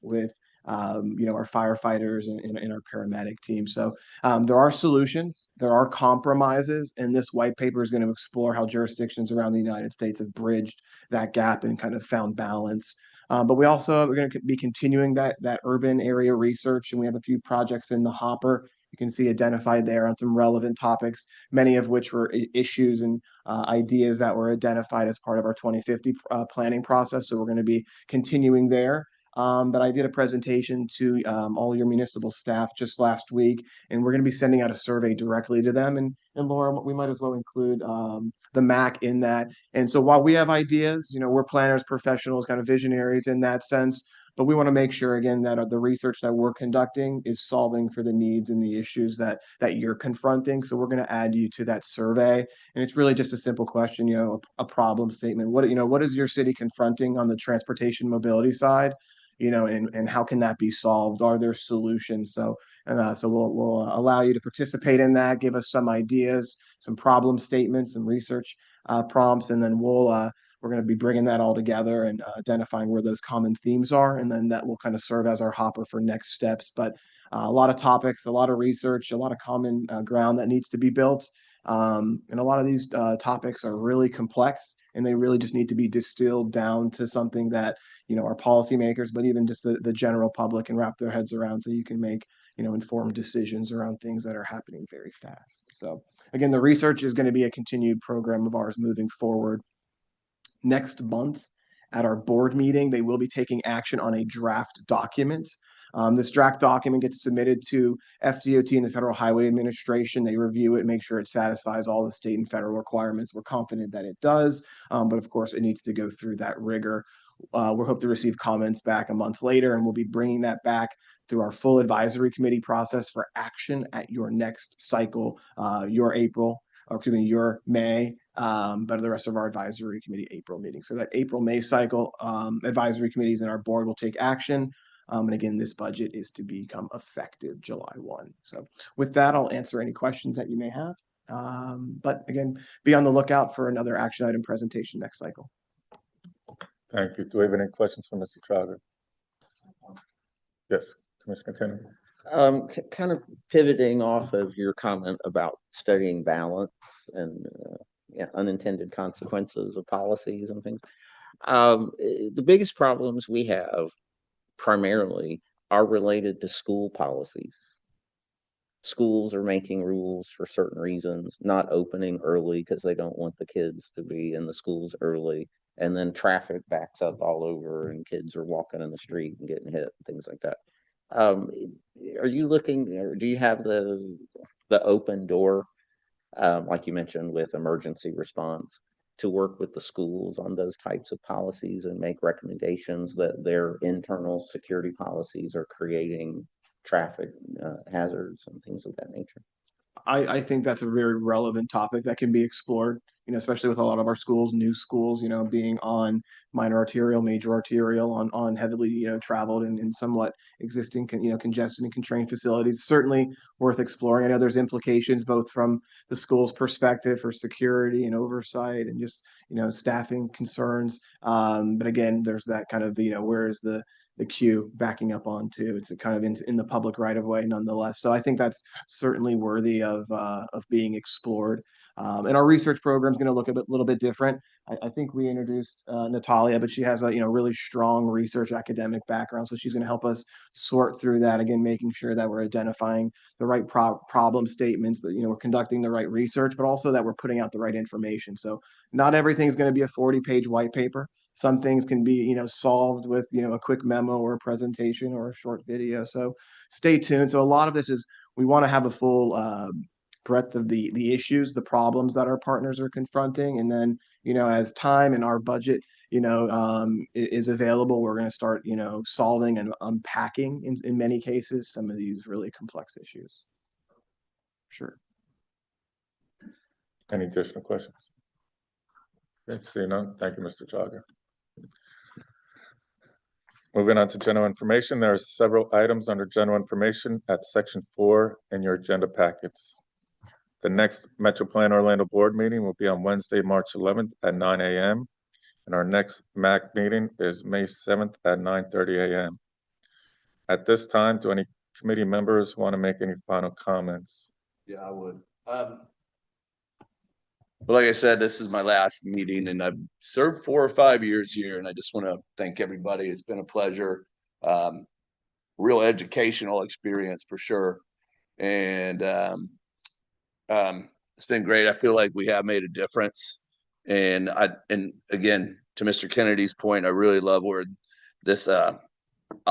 P: with our firefighters and our paramedic team. So there are solutions, there are compromises, and this white paper is going to explore how jurisdictions around the United States have bridged that gap and kind of found balance. But we're going to be continuing that urban area research, and we have a few projects in the hopper. You can see identified there on some relevant topics, many of which were issues and ideas that were identified as part of our 2050 planning process. So we're going to be continuing there. But I did a presentation to all your municipal staff just last week, and we're going to be sending out a survey directly to them. And Laura, we might as well include the MAC in that. And so while we have ideas, we're planners, professionals, kind of visionaries in that sense. But we want to make sure, again, that the research that we're conducting is solving for the needs and the issues that you're confronting. So we're going to add you to that survey. And it's really just a simple question, a problem statement. What is your city confronting on the transportation mobility side? And how can that be solved? Are there solutions? So we'll allow you to participate in that, give us some ideas, some problem statements, some research prompts, and then we're going to be bringing that all together and identifying where those common themes are, and then that will kind of serve as our hopper for next steps. But a lot of topics, a lot of research, a lot of common ground that needs to be built. And a lot of these topics are really complex, and they really just need to be distilled down to something that our policymakers, but even just the general public can wrap their heads around, so you can make informed decisions around things that are happening very fast. So again, the research is going to be a continued program of ours moving forward. Next month at our board meeting, they will be taking action on a draft document. This draft document gets submitted to FDOT and the Federal Highway Administration. They review it, make sure it satisfies all the state and federal requirements. We're confident that it does, but of course it needs to go through that rigor. We'll hope to receive comments back a month later, and we'll be bringing that back through our full advisory committee process for action at your next cycle, your May, but the rest of our advisory committee April meeting. So that April-May cycle, advisory committees and our board will take action. And again, this budget is to become effective July 1. So with that, I'll answer any questions that you may have. But again, be on the lookout for another action item presentation next cycle.
A: Thank you. Do we have any questions for Mr. Chaga? Yes, Commissioner Kennedy.
O: Kind of pivoting off of your comment about studying balance and unintended consequences of policies and things. The biggest problems we have primarily are related to school policies. Schools are making rules for certain reasons, not opening early because they don't want the kids to be in the schools early. And then traffic backs up all over and kids are walking in the street and getting hit, things like that. Are you looking, or do you have the open door, like you mentioned with emergency response, to work with the schools on those types of policies and make recommendations that their internal security policies are creating traffic hazards and things of that nature?
P: I think that's a very relevant topic that can be explored, especially with a lot of our schools, new schools, being on minor arterial, major arterial, on heavily, traveled and somewhat existing, congested and constrained facilities. Certainly worth exploring. I know there's implications both from the school's perspective for security and oversight and just, staffing concerns. But again, there's that kind of, where is the queue backing up onto? It's kind of in the public right of way nonetheless. So I think that's certainly worthy of being explored. And our research program is going to look a little bit different. I think we introduced Natalia, but she has a really strong research academic background. So she's going to help us sort through that, again, making sure that we're identifying the right problem statements, that we're conducting the right research, but also that we're putting out the right information. So not everything's going to be a 40-page white paper. Some things can be, solved with, a quick memo or a presentation or a short video. So stay tuned. So a lot of this is, we want to have a full breadth of the issues, the problems that our partners are confronting. And then, as time and our budget, is available, we're going to start, solving and unpacking in many cases, some of these really complex issues. Sure.
A: Any additional questions? Okay, seeing none. Thank you, Mr. Chaga. Moving on to general information, there are several items under general information at section 4 in your agenda packets. The next Metro Plan Orlando board meeting will be on Wednesday, March 11th at 9 a.m. And our next MAC meeting is May 7th at 9:30 a.m. At this time, do any committee members want to make any final comments?
E: Yeah, I would. Well, like I said, this is my last meeting and I've served 4 or 5 years here, and I just want to thank everybody. It's been a pleasure. Real educational experience for sure. And it's been great. I feel like we have made a difference. And again, to Mr. Kennedy's point, I really love where this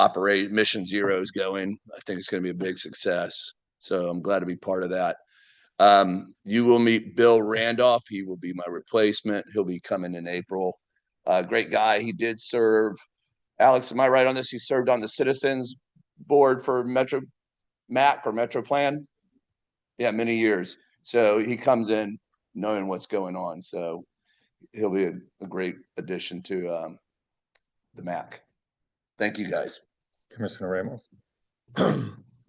E: Mission Zero is going. I think it's going to be a big success. So I'm glad to be part of that. You will meet Bill Randolph. He will be my replacement. He'll be coming in April. Great guy. He did serve Alex, am I right on this? He served on the Citizens Board for Metro MAC or Metro Plan? Yeah, many years. So he comes in knowing what's going on. So he'll be a great addition to the MAC. Thank you, guys.
A: Commissioner Ramos.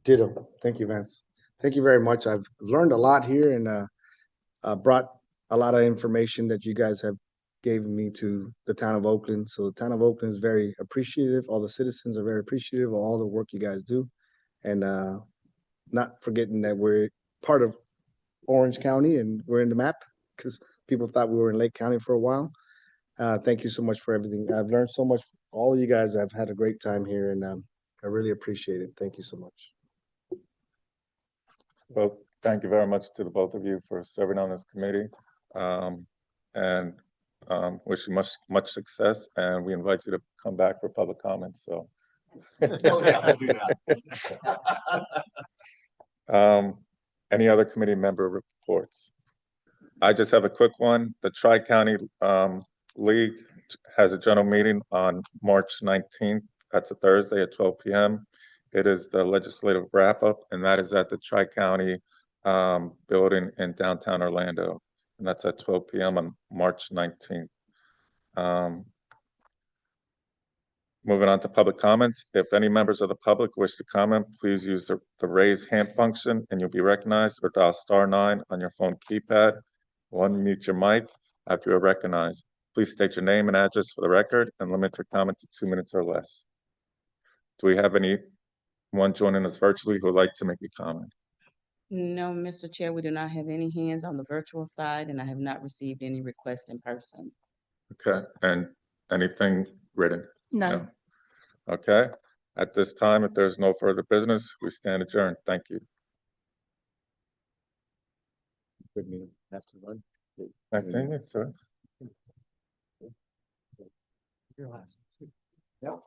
I: Ditto. Thank you, Vance. Thank you very much. I've learned a lot here and brought a lot of information that you guys have given me to the town of Oakland. So the town of Oakland is very appreciative. All the citizens are very appreciative of all the work you guys do. And not forgetting that we're part of Orange County and we're in the map because people thought we were in Lake County for a while. Thank you so much for everything. I've learned so much. All of you guys, I've had a great time here and I really appreciate it. Thank you so much.
A: Well, thank you very much to the both of you for serving on this committee. And wish you much success, and we invite you to come back for public comments, so.
E: Oh, yeah, I'll do that.
A: Any other committee member reports? I just have a quick one. The Tri-County League has a general meeting on March 19th. That's a Thursday at 12 p.m. It is the legislative wrap-up, and that is at the Tri-County building in downtown Orlando. And that's at 12 p.m. on March 19th. Moving on to public comments. If any members of the public wish to comment, please use the raise hand function and you'll be recognized, or dial *9 on your phone keypad. We'll unmute your mic after you're recognized. Please state your name and address for the record and limit your comment to 2 minutes or less. Do we have anyone joining us virtually who would like to make a comment?
J: No, Mr. Chair, we do not have any hands on the virtual side, and I have not received any requests in person.
A: Okay, and anything written?
C: None.
A: No. Okay, at this time, if there's no further business, we stand adjourned. Thank you.
F: Good meeting. Have to run.
A: Thank you, sir.
F: Your last. Yep.